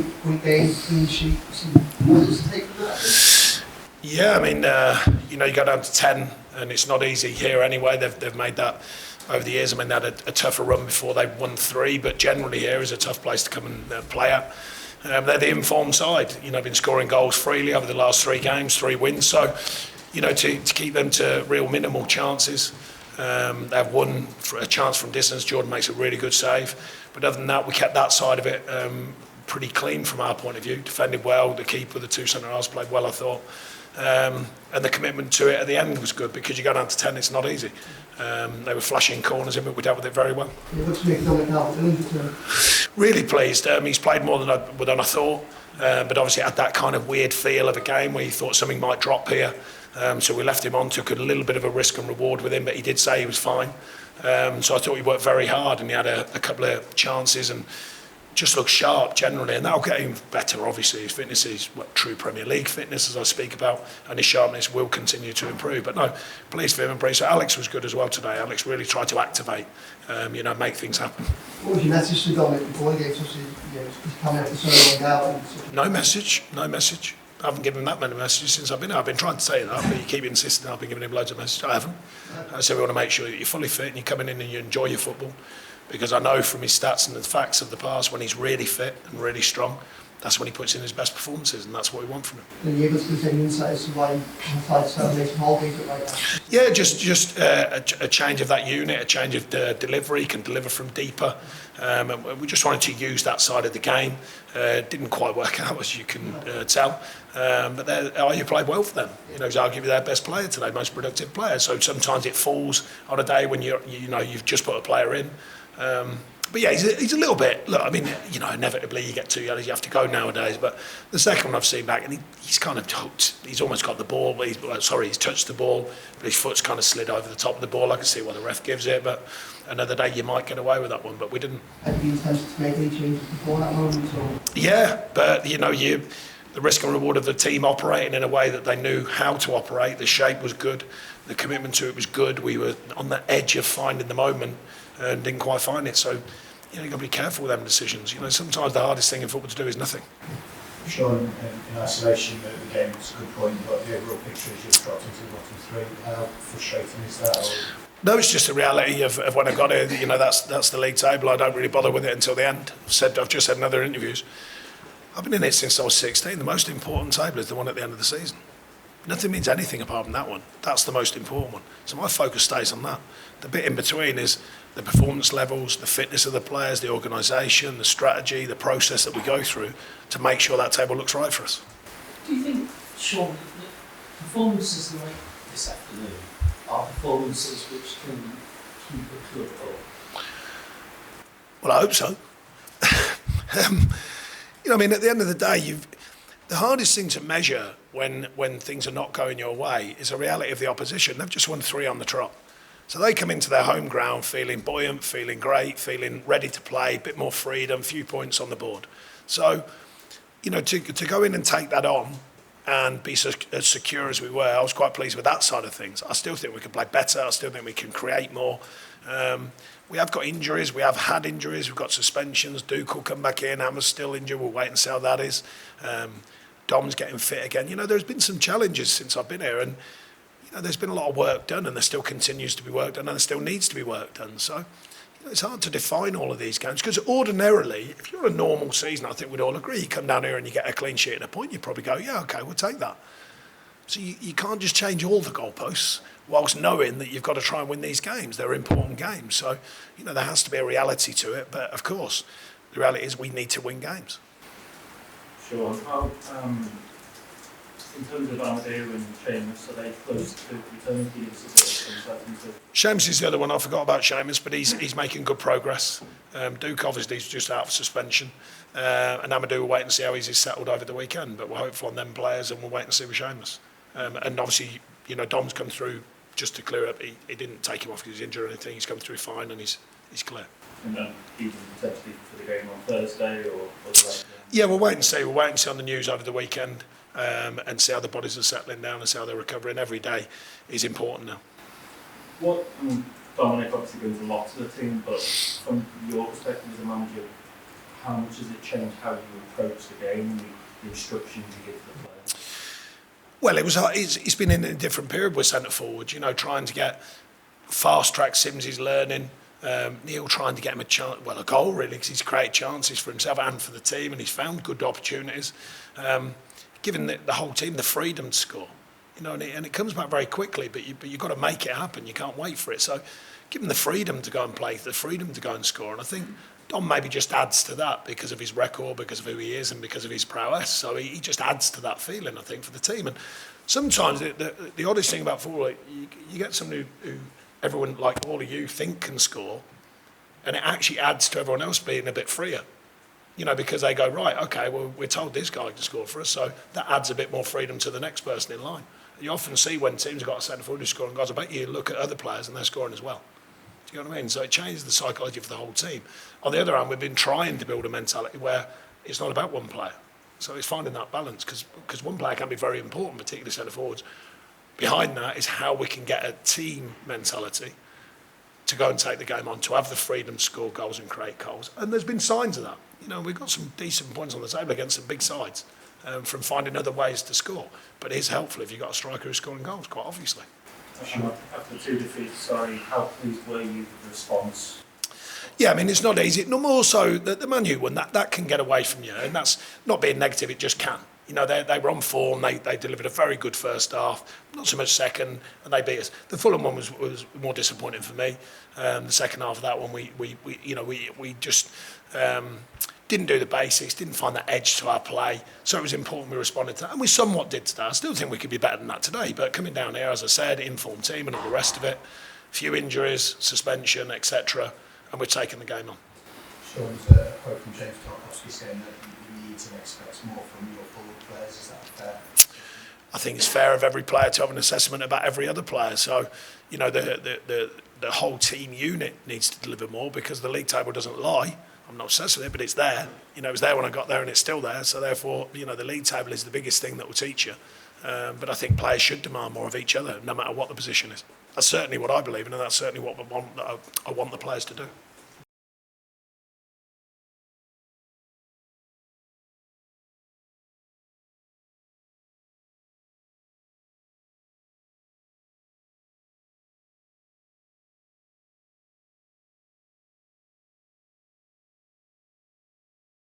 point game, clean sheet. What was the take of that? Yeah, I mean, you go down to 10, and it's not easy here anyway. They've made that over the years. I mean, they had a tougher run before they won 3, but generally here is a tough place to come and play at. They're the informed side. Been scoring goals freely over the last 3 games, 3 wins. So, to keep them to real minimal chances. They've won for a chance from distance. Jordan makes a really good save. But other than that, we kept that side of it pretty clean from our point of view. Defended well. The keeper, the 2 centre-halves played well, I thought. And the commitment to it at the end was good because you go down to 10, it's not easy. They were flashing corners in, but we dealt with it very well. Really pleased. He's played more than I thought, but obviously had that kind of weird feel of a game where you thought something might drop here. So we left him on, took a little bit of a risk and reward with him, but he did say he was fine. So I thought he worked very hard, and he had a couple of chances and just looks sharp generally, and that'll get him better. Obviously his fitness is true Premier League fitness, as I speak about, and his sharpness will continue to improve. But no, pleased for him and pleased. So Alex was good as well today. Alex really tried to activate, make things happen. What was your message to Dominic before the game? He's coming out for so long now. No message. I haven't given him that many messages since I've been here. I've been trying to say that, but you keep insisting I've been giving him loads of messages. I haven't. I said we want to make sure that you're fully fit and you're coming in and you enjoy your football. Because I know from his stats and the facts of the past, when he's really fit and really strong, that's when he puts in his best performances, and that's what we want from him. Are you able to give any insight as to why Mathew Hall things like that? Yeah, just a change of that unit, a change of the delivery. He can deliver from deeper. And we just wanted to use that side of the game. Didn't quite work out, as you can tell. But you played well for them. He's arguably their best player today, most productive player. So sometimes it falls on a day when you've just put a player in. But yeah, he's a little bit. Look, I mean, inevitably you get 2 yellows, you have to go nowadays. But the second one I've seen back, and he's kind of hooked. He's almost got the ball. But he's touched the ball, but his foot's kind of slid over the top of the ball. I can see why the ref gives it, but another day you might get away with that one, but we didn't. Had you intended to make any changes before that moment? Or? Yeah, but the risk and reward of the team operating in a way that they knew how to operate. The shape was good. The commitment to it was good. We were on the edge of finding the moment and didn't quite find it. So, you've got to be careful with them decisions. Sometimes the hardest thing in football to do is nothing. Sure, in isolation, the game was a good point, but the overall picture is you've dropped into the bottom 3. How frustrating is that? Or? No, it's just the reality of when I got here. That's the league table. I don't really bother with it until the end. I've just said in other interviews, I've been in it since I was 16. The most important table is the one at the end of the season. Nothing means anything apart from that one. That's the most important one. So my focus stays on that. The bit in between is the performance levels, the fitness of the players, the organisation, the strategy, the process that we go through to make sure that table looks right for us. Do you think, Sean, that performances like this afternoon are performances which can keep a club up? Well, I hope so. At the end of the day, the hardest thing to measure when things are not going your way is the reality of the opposition. They've just won 3 on the trot. So they come into their home ground feeling buoyant, feeling great, feeling ready to play, a bit more freedom, few points on the board. So, to go in and take that on and be as secure as we were, I was quite pleased with that side of things. I still think we can play better. I still think we can create more. We have got injuries. We have had injuries. We've got suspensions. Duke will come back in. Hammer's still injured. We'll wait and see how that is. Dom's getting fit again. There's been some challenges since I've been here, and there's been a lot of work done, and there still continues to be work done, and there still needs to be work done. So it's hard to define all of these games, because ordinarily, if you're a normal season, I think we'd all agree, you come down here and you get a clean sheet and a point, you'd probably go, yeah, okay, we'll take that. So you can't just change all the goalposts whilst knowing that you've got to try and win these games. They're important games. So, there has to be a reality to it. But, of course, the reality is we need to win games. Sure. How, in terms of Mathew and Seamus, are they close to returning to you? Seamus is the other one. I forgot about Seamus, but he's making good progress. Duke obviously is just out of suspension. And Amadou will wait and see how he's settled over the weekend. But we're hopeful on them players, and we'll wait and see with Seamus. And obviously, Dom's come through, just to clear up, he didn't take him off because he's injured or anything. He's come through fine and he's clear. And then even potentially for the game on Thursday or the Yeah, we'll wait and see. We'll wait and see on the news over the weekend and see how the bodies are settling down and see how they're recovering. Every day is important now. Dominic obviously brings a lot to the team, but from your perspective as a manager, how much has it changed how you approach the game, the instructions you give the players? Well, it's been in a different period with centre forward, you know, trying to get fast-track Sims's learning, Neil trying to get him a goal really, because he's created chances for himself and for the team, and he's found good opportunities, giving the whole team the freedom to score. You know, and it comes back very quickly, but you've got to make it happen. You can't wait for it. So give him the freedom to go and play, the freedom to go and score. And I think Don maybe just adds to that because of his record, because of who he is, and because of his prowess. So he just adds to that feeling, I think, for the team. And sometimes the oddest thing about football, you get someone who everyone, like all of you, think can score, and it actually adds to everyone else being a bit freer. You know, because they go, right, okay, well, we're told this guy can score for us, so that adds a bit more freedom to the next person in line. You often see when teams have got a centre forward who's scoring goals, I bet you look at other players and they're scoring as well. Do you know what I mean? So it changes the psychology for the whole team. On the other hand, we've been trying to build a mentality where it's not about one player. So it's finding that balance, because one player can be very important, particularly centre forwards. Behind that is how we can get a team mentality to go and take the game on, to have the freedom to score goals and create goals. And there's been signs of that. You know, we've got some decent points on the table against some big sides from finding other ways to score. But it is helpful if you've got a striker who's scoring goals, quite obviously. After 2 defeats, how pleased were you with the response? Yeah, I mean, it's not easy. No more so the Man U one, that can get away from you. And that's not being negative, it just can. You know, they were on form, they delivered a very good first half, not so much second, and they beat us. The Fulham one was more disappointing for me. The second half of that one, we just didn't do the basics, didn't find that edge to our play, so it was important we responded to that, and we somewhat did today. I still think we could be better than that today, but coming down here, as I said, informed team and all the rest of it, a few injuries, suspension, etc., and we're taking the game on. Sean, there's a quote from James Toffee saying that you need and expect more from your forward players. Is that fair? I think it's fair of every player to have an assessment about every other player. So, you know, the whole team unit needs to deliver more, because the league table doesn't lie. I'm not obsessed with it, but it's there. You know, it was there when I got there, and it's still there. So therefore, you know, the league table is the biggest thing that will teach you. But I think players should demand more of each other, no matter what the position is. That's certainly what I believe in, and that's certainly what I want the players to do.